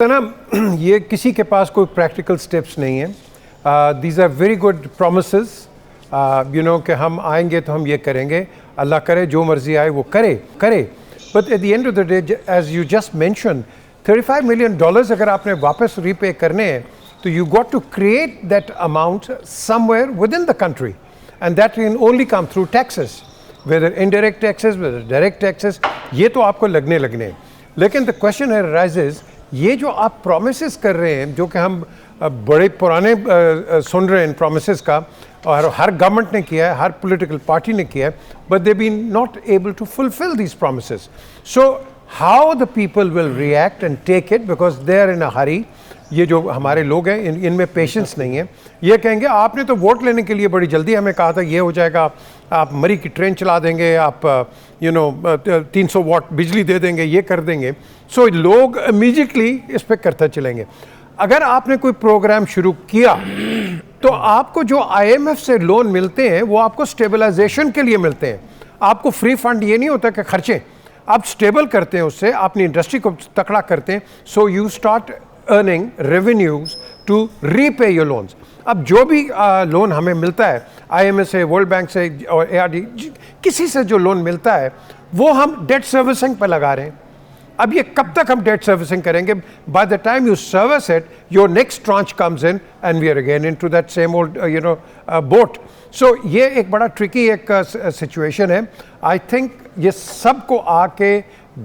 نا یہ کسی کے پاس کوئی پریکٹیکل سٹیپس نہیں ہیں. These are very good promises کہ ہم آئیں گے تو ہم یہ کریں گے, اللہ کرے جو مرضی آئے وہ کرے. But at the end of the day as you just mention $35 million اگر آپ نے واپس ری پے کرنے ہیں تو you got to create that amount somewhere within the country and that can only come through taxes, whether indirect taxes whether direct taxes, یہ تو آپ کو لگنے ہیں. لیکن دا کوشچن رائزز, یہ جو آپ پرومسز کر رہے ہیں جو کہ ہم بڑے پرانے سن رہے ہیں ان پرومسز کا, اور ہر گورنمنٹ نے کیا ہے, ہر پولیٹیکل پارٹی نے کیا ہے, but they been not able to fulfil these promises. So how the people will react and take it because they are in a hurry. یہ جو ہمارے لوگ ہیں ان میں پیشنس نہیں ہے. یہ کہیں گے آپ نے تو ووٹ لینے کے لیے بڑی جلدی ہمیں کہا تھا یہ ہو جائے گا, آپ مری کی ٹرین چلا دیں گے, آپ 300 واٹ بجلی دے دیں گے, یہ کر دیں گے. سو لوگ امیجیٹلی اس پہ کرتے چلیں گے. اگر آپ نے کوئی پروگرام شروع کیا تو آپ کو جو IMF سے لون ملتے ہیں وہ آپ کو اسٹیبلائزیشن کے لیے ملتے ہیں. آپ کو فری فنڈ یہ نہیں ہوتا کہ خرچیں, آپ اسٹیبل کرتے ہیں, اس سے اپنی انڈسٹری کو تکڑا کرتے ہیں. So you start earning revenues to repay your loans. اب جو بھی لون ہمیں ملتا ہے IMF سے, ورلڈ بینک سے اور ARD, کسی سے جو لون ملتا ہے وہ ہم ڈیٹ سروسنگ پہ لگا رہے ہیں. اب یہ کب تک ہم ڈیٹ سروسنگ کریں گے؟ By the time you service it your next tranche comes in and we are again in to that same old boat. So یہ ایک بڑا ٹرکی ایک سچویشن ہے. آئی تھنک یہ سب کو آ کے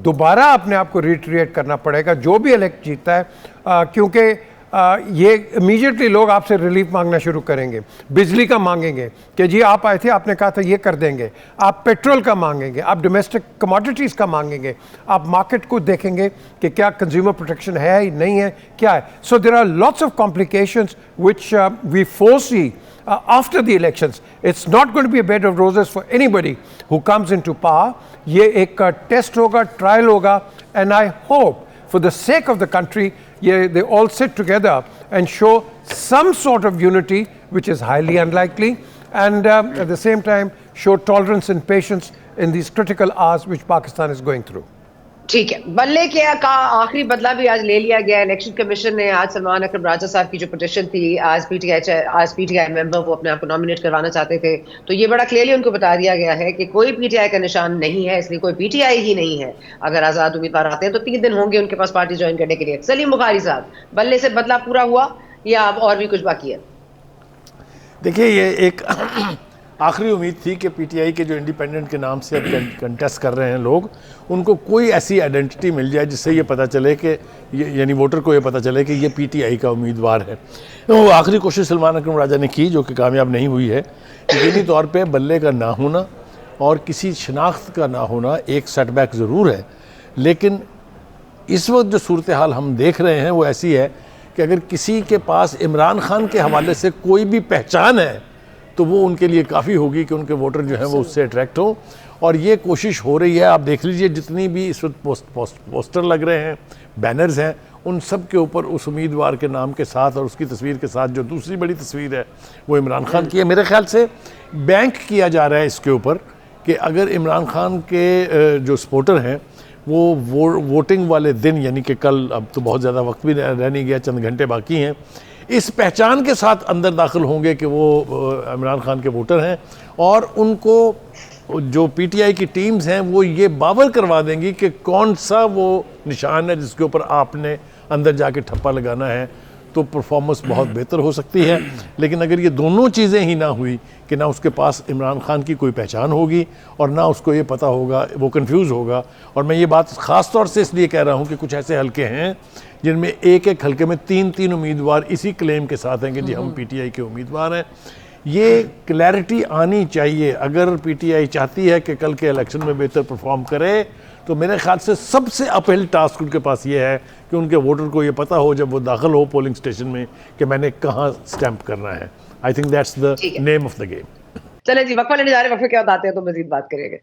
دوبارہ اپنے آپ کو ریٹریٹ کرنا پڑے گا جو بھی الیکٹ جیتا ہے, کیونکہ یہ امیجیٹلی لوگ آپ سے ریلیف مانگنا شروع کریں گے. بجلی کا مانگیں گے کہ جی آپ آئے تھے آپ نے کہا تھا یہ کر دیں گے, آپ پیٹرول کا مانگیں گے, آپ ڈومیسٹک کموڈیٹیز کا مانگیں گے, آپ مارکیٹ کو دیکھیں گے کہ کیا کنزیومر پروٹیکشن ہے نہیں ہے, کیا ہے. So there are lots of complications which we foresee after the elections. It's not going to be a bed of roses for anybody who comes into power. یہ ایک ٹیسٹ ہوگا, ٹرائل ہوگا, and I hope for the sake of the country they all sit together and show some sort of unity which is highly unlikely, and at the same time show tolerance and patience in these critical hours which Pakistan is going through. ٹھیک ہے, بلے کیا کا آخری بدلہ بھی آج لے لیا گیا. الیکشن کمیشن نے آج سلمان اکرم راجہ صاحب کی جو پٹیشن تھی, آج پی ٹی آئی ممبر وہ اپنے آپ کو نامینیٹ کروانا چاہتے تھے, تو یہ بڑا کلیئرلی ان کو بتا دیا گیا ہے کہ کوئی پی ٹی آئی کا نشان نہیں ہے, اس لیے کوئی پی ٹی آئی ہی نہیں ہے. اگر آزاد امیدوار آتے ہیں تو 3 دن ہوں گے ان کے پاس پارٹی جوائن کرنے کے لیے. سلیم بخاری صاحب, بلے سے بدلہ پورا ہوا یا اب اور بھی کچھ باقی ہے؟ دیکھیے یہ ایک آخری امید تھی کہ پی ٹی آئی کے جو انڈیپینڈنٹ کے نام سے کنٹیسٹ کر رہے ہیں لوگ, ان کو کوئی ایسی آئیڈینٹی مل جائے جس سے یہ پتہ چلے کہ یعنی ووٹر کو یہ پتہ چلے کہ یہ پی ٹی آئی کا امیدوار ہے. وہ آخری کوشش سلمان اکرم راجہ نے کی جو کہ کامیاب نہیں ہوئی ہے. یقینی طور پہ بلے کا نہ ہونا اور کسی شناخت کا نہ ہونا ایک سیٹ بیک ضرور ہے, لیکن اس وقت جو صورتحال ہم دیکھ رہے ہیں وہ ایسی ہے کہ اگر کسی کے پاس عمران خان کے حوالے سے کوئی بھی پہچان ہے تو وہ ان کے لیے کافی ہوگی کہ ان کے ووٹر جو ہیں وہ اس سے اٹریکٹ ہوں. اور یہ کوشش ہو رہی ہے. آپ دیکھ لیجئے جتنی بھی اس وقت پوسٹر لگ رہے ہیں, بینرز ہیں, ان سب کے اوپر اس امیدوار کے نام کے ساتھ اور اس کی تصویر کے ساتھ جو دوسری بڑی تصویر ہے وہ عمران خان کی ہے. میرے خیال سے بینک کیا جا رہا ہے اس کے اوپر کہ اگر عمران خان کے جو سپورٹر ہیں وہ ووٹنگ والے دن, یعنی کہ کل, اب تو بہت زیادہ وقت بھی رہ نہیں گیا, چند گھنٹے باقی ہیں, اس پہچان کے ساتھ اندر داخل ہوں گے کہ وہ عمران خان کے ووٹر ہیں, اور ان کو جو پی ٹی آئی کی ٹیمز ہیں وہ یہ باور کروا دیں گی کہ کون سا وہ نشان ہے جس کے اوپر آپ نے اندر جا کے ٹھپا لگانا ہے, تو پرفارمنس بہت بہتر ہو سکتی ہے. لیکن اگر یہ دونوں چیزیں ہی نہ ہوئی کہ نہ اس کے پاس عمران خان کی کوئی پہچان ہوگی اور نہ اس کو یہ پتہ ہوگا, وہ کنفیوز ہوگا. اور میں یہ بات خاص طور سے اس لیے کہہ رہا ہوں کہ کچھ ایسے حلقے ہیں جن میں ایک حلقے میں 3 امیدوار اسی کلیم کے ساتھ ہیں کہ جی ہم پی ٹی آئی کے امیدوار ہیں. یہ کلیئرٹی آنی چاہیے. اگر پی ٹی آئی چاہتی ہے کہ کل کے الیکشن میں بہتر پرفارم کرے تو میرے خیال سے سب سے اپ ہل ٹاسک ان کے پاس یہ ہے کہ ان کے ووٹر کو یہ پتہ ہو جب وہ داخل ہو پولنگ اسٹیشن میں کہ میں نے کہاں سٹیمپ کرنا ہے. I think that's the name of the game. چلیں جی, وقفہ لینے جا رہے ہیں, وقفے کے بعد آتے ہیں تو مزید بات کریں گے.